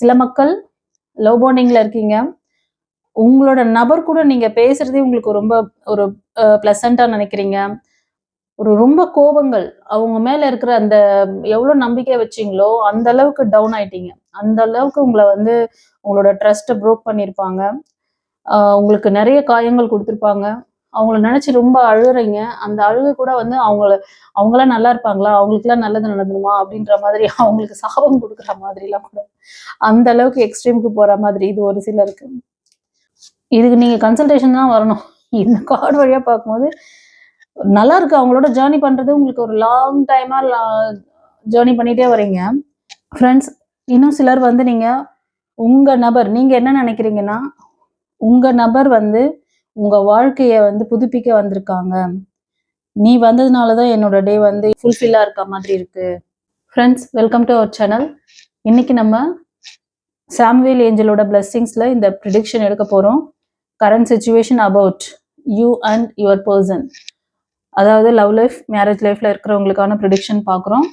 சில மக்கள் லவ் பாண்டிங்ல இருக்கீங்க. உங்களோட நபர் கூட நீங்க பேசுறதே உங்களுக்கு ரொம்ப ஒரு பிளசன்ட்டா நினைக்கிறீங்க. ரொம்ப கோபங்கள் அவங்க மேல இருக்கிற அந்த எவ்வளோ நம்பிக்கை வச்சீங்களோ, அந்த அளவுக்கு டவுன் ஆயிட்டீங்க. அந்த அளவுக்கு உங்கள வந்து உங்களோட ட்ரஸ்ட்ட ப்ரோக் பண்ணியிருப்பாங்க. உங்களுக்கு நெறைய காயங்கள் குடுத்துருப்பாங்க. அவங்கள நெனச்சு ரொம்ப அழுறீங்க. அந்த அழுகை கூட வந்து அவங்கலாம் நல்லா இருப்பாங்களா? அவங்களுக்கெல்லாம் நல்லது நடந்துருமா? அப்படின்ற மாதிரி அவங்களுக்கு சாபம் குடுக்குற மாதிரிலாம் கூட அந்த அளவுக்கு எக்ஸ்ட்ரீம்க்கு போற மாதிரி இது ஒரு சிலருக்கு. இதுக்கு நீங்க கன்சல்டேஷன் தான் வரணும். இந்த கார்ட் வழியா பார்க்கும்போது நல்லா இருக்கு. அவங்களோட ஜர்னி பண்றது உங்களுக்கு ஒரு லாங் டைமா ஜர்னி பண்ணிட்டே வரீங்க. ஃப்ரெண்ட்ஸ், இன்னும் சிலர் வந்து உங்க நபர் நீங்க என்ன நெனைக்கிறீங்கன்னா, உங்க நபர் வந்து உங்க வாழ்க்கைய வந்து புதுப்பிக்க வந்திருக்காங்க. நீ வந்ததுனால தான் என்னோட டே வந்து ஃபுல்ஃபில்லா இருக்க மாதிரி இருக்கு. Friends, welcome to our channel. இன்னைக்கு நம்ம சாமுவேல் ஏஞ்சலோட பிளெஸிங்ஸ்ல இந்த ப்ரிடிக்ஷன் எடுக்க போறோம். Current situation about you and your person. அதாவது லவ் லைஃப், மேரேஜ் லைஃப்ல இருக்கிறவங்களுக்கான ப்ரிடிக்ஷன் பார்க்குறோம்.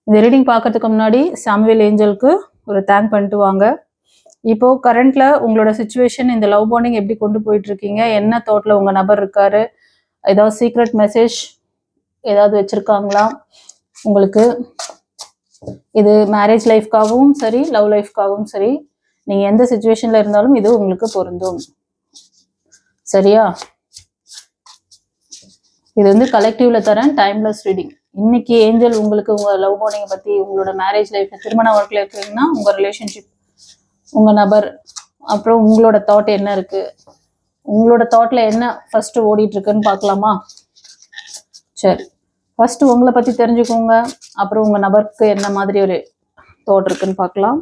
இந்த ரீடிங் பார்க்கறதுக்கு முன்னாடி சாமுவேல் ஏஞ்சலுக்கு ஒரு தேங்க் பண்ணிட்டு வாங்க. இப்போ கரண்ட்ல உங்களோட சிச்சுவேஷன், இந்த லவ் பாண்டிங் எப்படி கொண்டு போயிட்டு இருக்கீங்க, என்ன தாட்ல உங்க நபர் இருக்காரு, ஏதாவது சீக்ரெட் மெசேஜ் ஏதாவது வச்சிருக்காங்களா உங்களுக்கு? இது மேரேஜ் லைஃப்காகவும் சரி, லவ் லைஃப்காகவும் சரி, நீங்க எந்த சிச்சுவேஷன்ல இருந்தாலும் இது உங்களுக்கு பொருந்தும். சரியா? இது வந்து கலெக்டிவ்ல தரேன், டைம்லெஸ் ரீடிங். இன்னைக்கு ஏஞ்சல் உங்களுக்கு உங்க லவ் பாண்டிங்கை பத்தி, உங்களோட மேரேஜ் லைஃப், திருமண வாழ்க்கையில இருக்கீங்கன்னா உங்க ரிலேஷன்ஷிப், உங்க நபர், அப்புறம் உங்களோட தாட் என்ன இருக்கு, உங்களோட தாட்ல என்ன ஃபர்ஸ்ட் ஓடிட்டு இருக்குன்னு பார்க்கலாமா? சரி, ஃபர்ஸ்ட் உங்களை பத்தி தெரிஞ்சுக்கோங்க. அப்புறம் உங்க நபருக்கு என்ன மாதிரி ஒரு தாட் இருக்குன்னு பார்க்கலாம்.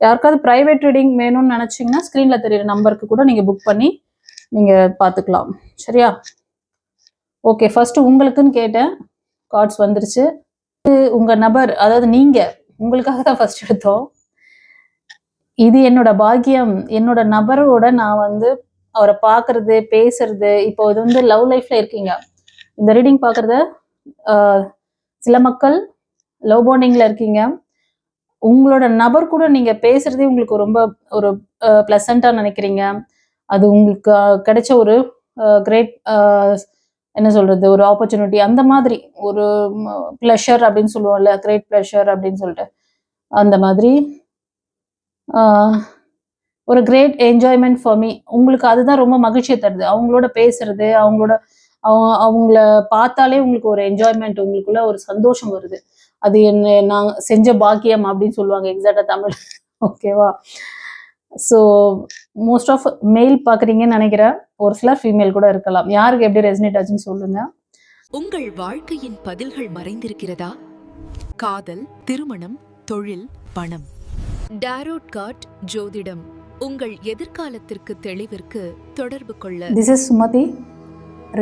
யாருக்காவது பிரைவேட் ரீடிங் வேணும்னு நினைச்சீங்கன்னா ஸ்கிரீன்ல தெரியுற நம்பருக்கு கூட நீங்க புக் பண்ணி நீங்க பார்த்துக்கலாம். சரியா? ஓகே, ஃபர்ஸ்ட் உங்களுக்குன்னு கேட்டேன், கார்ட்ஸ் வந்துருச்சு. உங்க நபர், அதாவது நீங்க, உங்களுக்காக தான் ஃபர்ஸ்ட் எடுத்தோம். இது என்னோட பாக்கியம், என்னோட நபரோட நான் வந்து அவரை பார்க்கறது, பேசுறது. இப்போ இது வந்து லவ் லைஃப்ல இருக்கீங்க. இந்த ரீடிங் பார்க்கறத சில மக்கள் லவ் பாண்டிங்ல இருக்கீங்க. உங்களோட நபர் கூட நீங்க பேசுறதே உங்களுக்கு ரொம்ப ஒரு பிளசண்டா நினைக்கிறீங்க. அது உங்களுக்கு கிடைச்ச ஒரு கிரேட், என்ன சொல்றது, ஒரு ஆப்பர்ச்சுனிட்டி, அந்த மாதிரி ஒரு ப்ளஷர் அப்படின்னு சொல்லுவோம்ல, கிரேட் ப்ளஷர் அப்படின்னு சொல்லிட்டு, அந்த மாதிரி ஒரு கிரேட் என்ஜாய்மெண்ட் ஃபார் மீ. உங்களுக்கு அதுதான் ரொம்ப மகிழ்ச்சியை தருது. அவங்களோட பேசுறது, அவங்கள பார்த்தாலே உங்களுக்கு ஒரு என்ஜாய்மெண்ட், உங்களுக்குள்ள ஒரு சந்தோஷம் வருது. அது என்ன நான் செஞ்ச பாக்கியம் அப்படின்னு சொல்லுவாங்க எக்ஸாக்டா தமிழ். ஓகேவா? ஸோ மோஸ்ட் ஆஃப் மெயில் பார்க்குறீங்கன்னு நினைக்கிறேன். ஒரு சிலர் ஃபீமேல் கூட இருக்கலாம். யாருக்கு எப்படி ரெசனேட் ஆச்சுன்னு சொல்லுங்க. உங்கள் வாழ்க்கையின் பதில்கள் மறைந்திருக்கிறதா? காதல், திருமணம், தொழில், பணம். டாரோட் கார்ட் ஜோதிடம் உங்கள் எதிர்காலத்திற்கு தெளிவிற்கு தொடர்பு கொள்ள. This is Sumathi,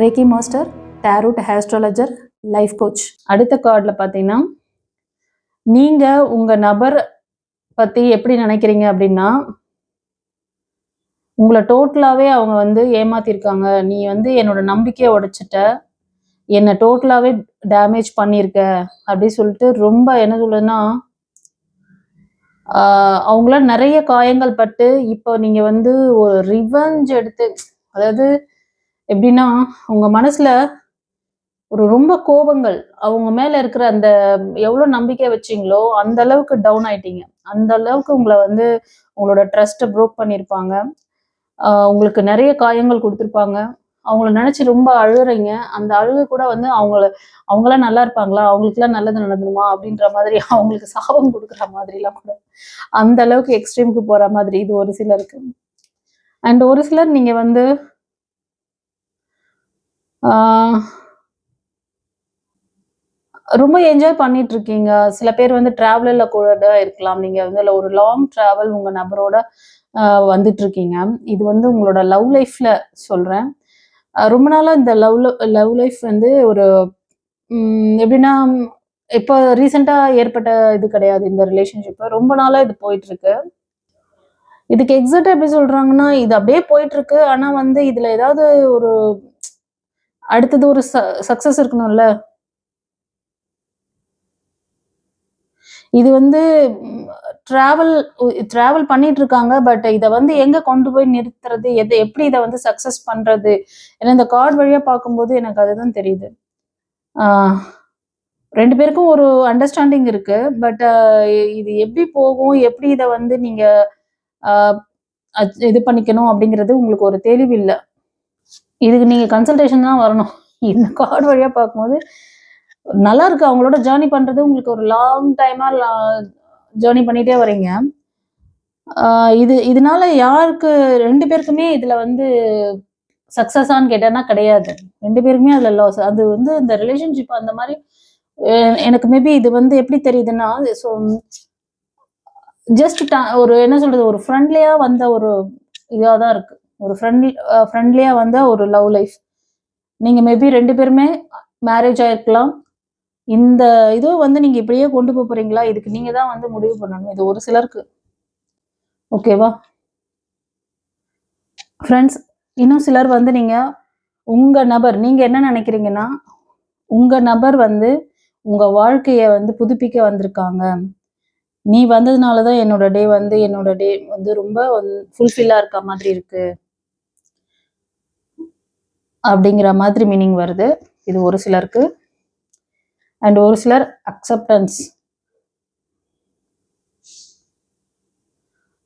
reiki master, tarot astrologer, life coach. அடுத்த கார்டில் பார்த்தீங்கன்னா, நீங்க உங்க நபர் பத்தி எப்படி நினைக்கிறீங்க அப்படின்னா, உங்களை டோட்டலாவே அவங்க வந்து ஏமாத்திருக்காங்க. நீ வந்து என்னோட நம்பிக்கையை உடைச்சிட்ட, என்னை டோட்டலாவே டேமேஜ் பண்ணியிருக்க அப்படின்னு சொல்லிட்டு ரொம்ப என்ன சொல்லுன்னா, அவங்கள நிறைய காயங்கள் பட்டு இப்போ நீங்க வந்து ஒரு ரிவெஞ்ச் எடுத்து, அதாவது எப்படின்னா உங்க மனசுல ரொம்ப கோபங்கள், அவங்க மேல இருக்கிற அந்த எவ்வளவு நம்பிக்கை வச்சீங்களோ அந்த அளவுக்கு டவுன் ஆயிட்டீங்க. அந்த அளவுக்கு உங்களை வந்து உங்களோட ட்ரஸ்ட்டை ப்ரோக் பண்ணியிருப்பாங்க. உங்களுக்கு நிறைய காயங்கள் கொடுத்துருப்பாங்க. அவங்கள நினைச்சு ரொம்ப அழுறீங்க. அந்த அழுகை கூட வந்து அவங்களாம் நல்லா இருப்பாங்களா, அவங்களுக்குலாம் நல்லது நடந்துருமா அப்படின்ற மாதிரி அவங்களுக்கு சாபம் கொடுக்குற மாதிரிலாம் கூட அந்த அளவுக்கு எக்ஸ்ட்ரீமுக்கு போற மாதிரி இது ஒரு சிலருக்கு. அண்ட் ஒரு சிலர் நீங்க வந்து ரொம்ப என்ஜாய் பண்ணிட்டு இருக்கீங்க. சில பேர் வந்து டிராவலில் கூட இருக்கலாம். நீங்க வந்து ஒரு லாங் டிராவல் உங்க நபரோட வந்துட்டு இருக்கீங்க. இது வந்து உங்களோட லவ் லைஃப்ல சொல்றேன். ரொம்ப நாளா இந்த லவ் லைஃப் வந்து ஒரு எப்படின்னா, இப்போ ரீசெண்டா ஏற்பட்ட இது கிடையாது. இந்த ரிலேஷன்ஷிப் ரொம்ப நாளா இது போயிட்டு இருக்கு. இதுக்கு எக்ஸாக்டா எப்படி சொல்றாங்கன்னா, இது அப்படியே போயிட்டு இருக்கு. ஆனா வந்து இதுல ஏதாவது ஒரு அடுத்தது ஒரு சக்சஸ் இருக்கணும்ல. இது வந்து டிராவல் பண்ணிட்டு இருக்காங்க. பட் இதை வந்து எங்க கொண்டு போய் நிறுத்துறது, எப்படி இதை வந்து சக்சஸ் பண்றது? ஏன்னா இந்த கார்டு வழியா பார்க்கும்போது எனக்கு அதுதான் தெரியுது. ரெண்டு பேருக்கும் ஒரு அண்டர்ஸ்டாண்டிங் இருக்கு. பட் இது எப்படி போகும், எப்படி இதை வந்து நீங்க இது பண்ணிக்கணும் அப்படிங்கிறது உங்களுக்கு ஒரு தெளிவு இல்லை. இதுக்கு நீங்க கன்சல்டேஷன் தான் வரணும். இந்த கார்டு வழியா பார்க்கும்போது நல்லா இருக்கு. அவங்களோட ஜேர்னி பண்றது உங்களுக்கு ஒரு லாங் டைமா ஜேர்னி பண்ணிட்டே வரீங்க. இதனால யாருக்கு 2 பேருக்குமே இதுல வந்து சக்சஸான்னு கேட்டேன்னா கிடையாது. 2 பேருக்குமே அதுல லாஸ். அது வந்து இந்த ரிலேஷன்ஷிப் அந்த மாதிரி எனக்கு மேபி இது வந்து எப்படி தெரியுதுன்னா, ஸோ ஜஸ்ட் ஒரு என்ன சொல்றது, ஒரு ஃப்ரெண்ட்லியா வந்த ஒரு இதாக தான் இருக்கு. ஒரு ஃப்ரெண்ட்லியா வந்த ஒரு லவ் லைஃப். நீங்க மேபி 2 பேருமே மேரேஜ் ஆயிருக்கலாம். இந்த இதுவும் வந்து நீங்க இப்படியே கொண்டு போறீங்களா, இதுக்கு நீங்க தான் வந்து முடிவு பண்ணணும். இது ஒரு சிலருக்கு. ஓகேவா ஃப்ரெண்ட்ஸ்? இன்னும் சிலர் வந்து உங்க நபர், நீங்க என்ன நினைக்கிறீங்கன்னா, உங்க நபர் வந்து உங்க வாழ்க்கைய வந்து புதுப்பிக்க வந்திருக்காங்க. நீ வந்ததுனாலதான் என்னோட டே வந்து ரொம்ப ஃபுல்ஃபில்லா இருக்க மாதிரி இருக்கு அப்படிங்கிற மாதிரி மீனிங் வருது. இது ஒரு சிலருக்கு. அண்ட் ஒரு சிலர் அக்செப்டன்ஸ்.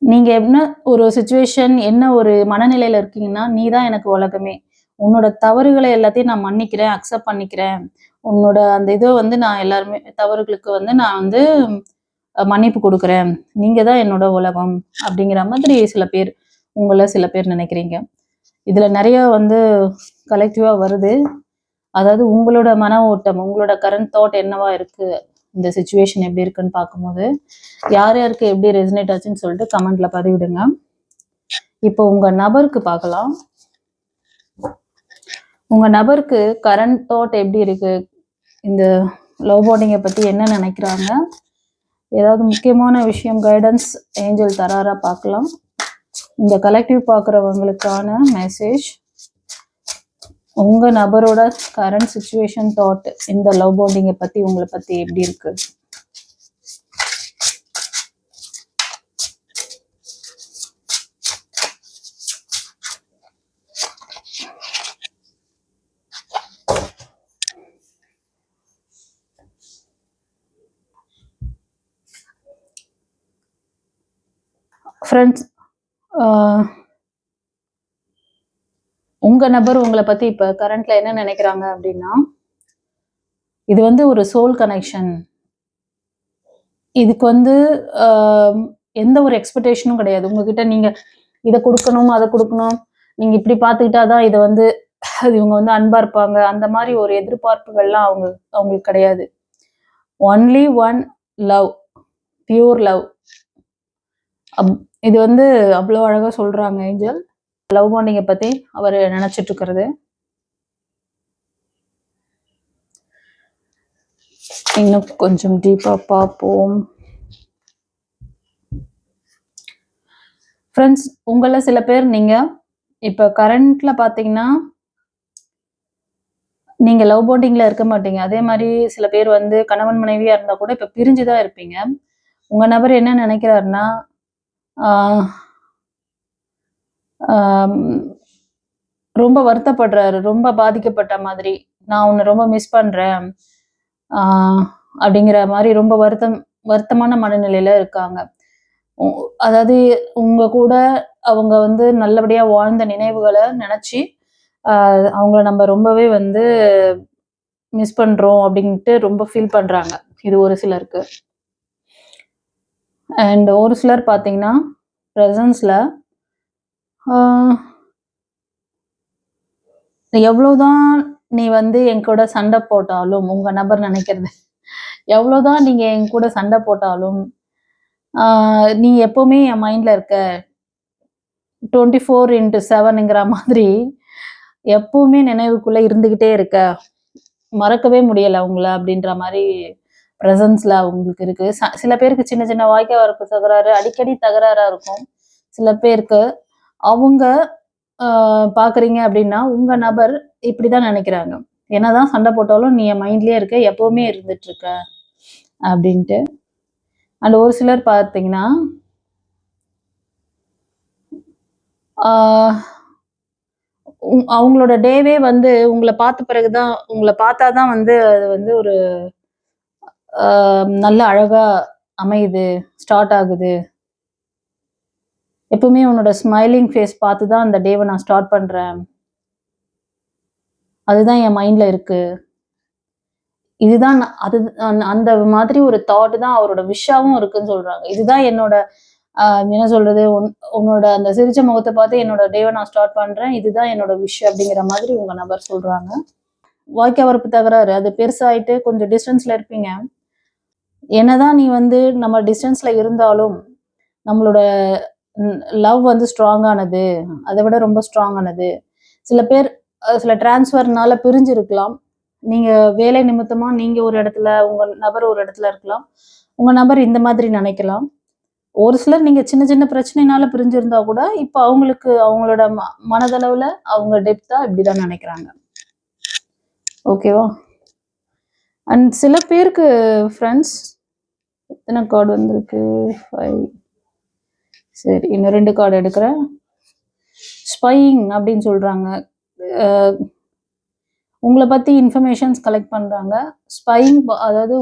நீங்க என்ன ஒரு சிச்சுவேஷன், என்ன ஒரு மனநிலையில இருக்கீங்கன்னா, நீ தான் எனக்கு உலகமே, உன்னோட தவறுகளை எல்லாத்தையும் நான் மன்னிக்கிறேன், அக்செப்ட் பண்ணிக்கிறேன், உன்னோட அந்த இதை வந்து நான் எல்லாருமே தவறுகளுக்கு வந்து நான் வந்து மன்னிப்பு கொடுக்குறேன், நீங்க தான் என்னோட உலகம் அப்படிங்கிற மாதிரி சில பேர் நினைக்கிறீங்க. இதுல நிறைய வந்து கலெக்டிவா வருது. அதாவது உங்களோட மன ஓட்டம், உங்களோட கரண்ட் தாட் என்னவா இருக்கு, இந்த சிச்சுவேஷன் எப்படி இருக்குன்னு பார்க்கும்போது யார் யாருக்கு எப்படி ரெசனேட் ஆச்சுன்னு சொல்லிட்டு கமெண்ட்ல பதிவிடுங்க. இப்போ உங்க நபருக்கு பார்க்கலாம். உங்க நபருக்கு கரண்ட் தாட் எப்படி இருக்கு, இந்த லவ் பாண்டிங்கை பத்தி என்ன நினைக்கிறாங்க, ஏதாவது முக்கியமான விஷயம் கைடன்ஸ் ஏஞ்சல் தராரா பார்க்கலாம். இந்த கலெக்டிவ் பார்க்குறவங்களுக்கான மெசேஜ், உங்க நபரோட கரண்ட் சிச்சுவேஷன் தாட் இந்த லவ் பாண்டிங்கை பத்தி, உங்களை பத்தி எப்படி இருக்கு. ஃப்ரெண்ட்ஸ், உங்க நபர் உங்களை பத்தி இப்ப கரண்ட்ல என்ன நினைக்கிறாங்க அப்படின்னா, இது வந்து ஒரு சோல் கனெக்ஷன். இதுக்கு வந்து எந்த ஒரு எக்ஸ்பெக்டேஷனும் கிடையாது உங்ககிட்ட. நீங்க இதை கொடுக்கணும், அதை கொடுக்கணும், நீங்க இப்படி பார்த்துக்கிட்டாதான் இதை வந்து இவங்க வந்து அன்பா இருப்பாங்க, அந்த மாதிரி ஒரு எதிர்பார்ப்புகள்லாம் அவங்களுக்கு கிடையாது. Only one love, pure love. இது வந்து அவ்வளோ அழகா சொல்றாங்க ஏஞ்சல். லவ் பாண்டிங்கை பத்தி அவர் நினைச்சிட்டு இருக்கிறது. இன்னும் கொஞ்சம் டீப்பா பார்ப்போம். ஃப்ரெண்ட்ஸ், உங்கள சில பேர் நீங்க இப்ப கரண்ட்ல பாத்தீங்கன்னா நீங்க லவ் பாண்டிங்ல இருக்க மாட்டீங்க. அதே மாதிரி சில பேர் வந்து கணவன் மனைவியா இருந்தா கூட இப்ப பிரிஞ்சுதான் இருப்பீங்க. உங்க நபர் என்ன நினைக்கிறாருன்னா, ரொம்ப வருத்தப்படுறாரு, ரொம்ப பாதிக்கப்பட்ட மாதிரி, நான் உன்னை ரொம்ப மிஸ் பண்றேன் அப்படிங்கிற மாதிரி ரொம்ப வருத்தமான மனநிலையில இருக்காங்க. அதாவது உங்க கூட அவங்க வந்து நல்லபடியா வாழ்ந்த நினைவுகளை நினைச்சு அவங்கள நம்ம ரொம்பவே வந்து மிஸ் பண்றோம் அப்படின்ட்டு ரொம்ப ஃபீல் பண்றாங்க. இது ஒரு சிலருக்கு. அண்ட் ஒரு சிலர் பார்த்தீங்கன்னா ப்ரெசன்ஸ்ல எவ்வளவுதான் நீ வந்து என் கூட சண்டை போட்டாலும், உங்க நபர் நினைக்கிறது, எவ்வளவுதான் நீங்க என் கூட சண்டை போட்டாலும் நீ எப்பவுமே என் மைண்ட்ல இருக்க, 24x7ங்கிற மாதிரி எப்பவுமே நினைவுக்குள்ள இருந்துகிட்டே இருக்க, மறக்கவே முடியல அவங்கள அப்படின்ற மாதிரி ப்ரெசன்ஸ்ல அவங்களுக்கு இருக்கு. சில பேருக்கு சின்ன சின்ன வாய்க்கா வரப்பு தகராறு அடிக்கடி தகராறா இருக்கும். சில பேருக்கு அவங்க பாக்குறீங்க அப்படின்னா உங்க நபர் இப்படிதான் நினைக்கிறாங்க, என்னதான் சண்டை போட்டாலும் நீ என் மைண்ட்லயே இருக்க, எப்பவுமே இருந்துட்டு இருக்க அப்படின்ட்டு. அண்ட் ஒரு சிலர் பார்த்தீங்கன்னா அவங்களோட டேவே வந்து உங்களை பார்த்த பிறகுதான், உங்களை பார்த்தாதான் வந்து அது வந்து ஒரு நல்ல அழகா அமையுது, ஸ்டார்ட் ஆகுது. எப்பவுமே உன்னோட ஸ்மைலிங் ஃபேஸ் பார்த்து தான் அந்த டேவை நான் ஸ்டார்ட் பண்றேன். அதுதான் என் மைண்ட்ல இருக்கு. இதுதான் அது அந்த மாதிரி ஒரு தாட் தான் அவரோட விஷாவும் இருக்குன்னு சொல்றாங்க. இதுதான் என்னோட என்ன சொல்றது, உன்னோட அந்த சிரிச்ச முகத்தை பார்த்து என்னோட டேவை நான் ஸ்டார்ட் பண்றேன். இதுதான் என்னோட விஷ் அப்படிங்கிற மாதிரி உங்க நபர் சொல்றாங்க. வாய்க்கா வரப்பு தகராறு அது பெருசாயிட்டு கொஞ்சம் டிஸ்டன்ஸ்ல இருப்பீங்க. என்னதான் நீ வந்து நம்ம டிஸ்டன்ஸ்ல இருந்தாலும் நம்மளோட லவ் வந்து ஸ்ட்ராங் ஆனது, அதை விட ரொம்ப ஸ்ட்ராங் ஆனது. சில பேர் சில டிரான்ஸ்ஃபர்னால பிரிஞ்சு இருக்கலாம். நீங்க வேலை நிமித்தமா நீங்க ஒரு இடத்துல, உங்க நபர் ஒரு இடத்துல இருக்கலாம். உங்க நபர் இந்த மாதிரி நினைக்கலாம். ஒரு சிலர் நீங்க சின்ன சின்ன பிரச்சனைனால பிரிஞ்சிருந்தா கூட இப்ப அவங்களுக்கு அவங்களோட மனதளவுல அவங்க டெப்தா இப்படிதான் நினைக்கிறாங்க. ஓகேவா? அண்ட் சில பேருக்கு ஃப்ரெண்ட்ஸ் எத்தனை கார்டு வந்திருக்கு? 5. சரி, இன்னும் 2 கார்டு எடுக்கிறேன். ஸ்பையிங் அப்படின்னு சொல்றாங்க. உங்களை பத்தி இன்ஃபர்மேஷன்ஸ் கலெக்ட் பண்றாங்க. ஸ்பையிங் அதாவது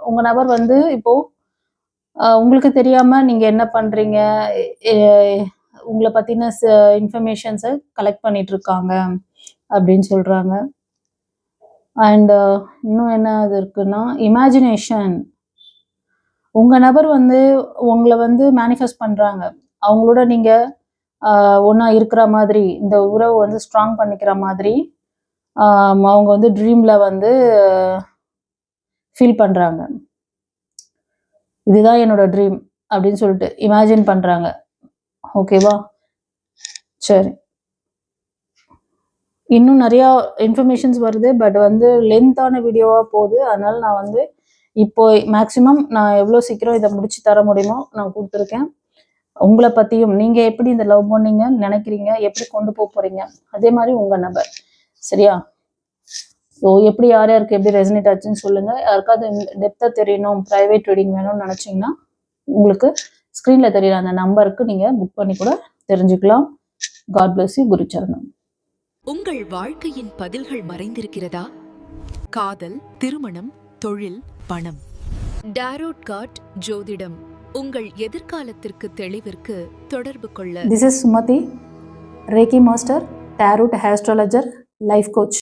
உங்க நபர் வந்து இப்போ உங்களுக்கு தெரியாம நீங்க என்ன பண்றீங்க, உங்களை பத்தின இன்ஃபர்மேஷன்ஸை கலெக்ட் பண்ணிட்டு இருக்காங்க அப்படின்னு சொல்றாங்க. அண்ட் இன்னும் என்ன இது இருக்குன்னா, இமேஜினேஷன். உங்க நபர் வந்து உங்களை வந்து மேனிஃபெஸ்ட் பண்றாங்க. அவங்களோட நீங்க ஒன்னா இருக்கிற மாதிரி, இந்த உறவு வந்து ஸ்ட்ராங் பண்ணிக்கிற மாதிரி அவங்க வந்து ட்ரீம்ல வந்து ஃபீல் பண்றாங்க. இதுதான் என்னோட ட்ரீம் அப்படின்னு சொல்லிட்டு இமேஜின் பண்றாங்க. ஓகேவா? சரி, இன்னும் நிறைய இன்ஃபர்மேஷன்ஸ் வருது. பட் வந்து லென்த்தான வீடியோவா போகுது. அதனால நான் வந்து இப்போ மேக்சிமம் நான் எவ்வளோ சீக்கிரம் இதை முடிச்சு தர முடியுமோ நான் கொடுத்துருக்கேன். உங்களை பத்தியும் நீங்க எப்படி இந்த லவ் பண்ணீங்க நினைக்கிறீங்க, எப்படி கொண்டு போறீங்க, அதே மாதிரி உங்க நபர். சரியா? ஸோ எப்படி யார் யாருக்கு எப்படி ரெசனேட் ஆச்சுன்னு சொல்லுங்க. யாருக்காவது டெப்தா தெரியணும், பிரைவேட் ரீடிங் வேணும்னு நினைச்சீங்கன்னா உங்களுக்கு ஸ்க்ரீன்ல தெரியுற அந்த நம்பருக்கு நீங்க புக் பண்ணி கூட தெரிஞ்சுக்கலாம். God bless you. குருச்சரணம். உங்கள் வாழ்க்கையின் பதில்கள் மறைந்திருக்கிறதா? காதல், திருமணம், தொழில், பணம். டாரோட் கார்ட் ஜோதிடம் உங்கள் எதிர்காலத்திற்கு தெளிவிற்கு தொடர்பு கொள்ள. This is Sumati, Reiki Master, Tarot Astrologer, Life Coach.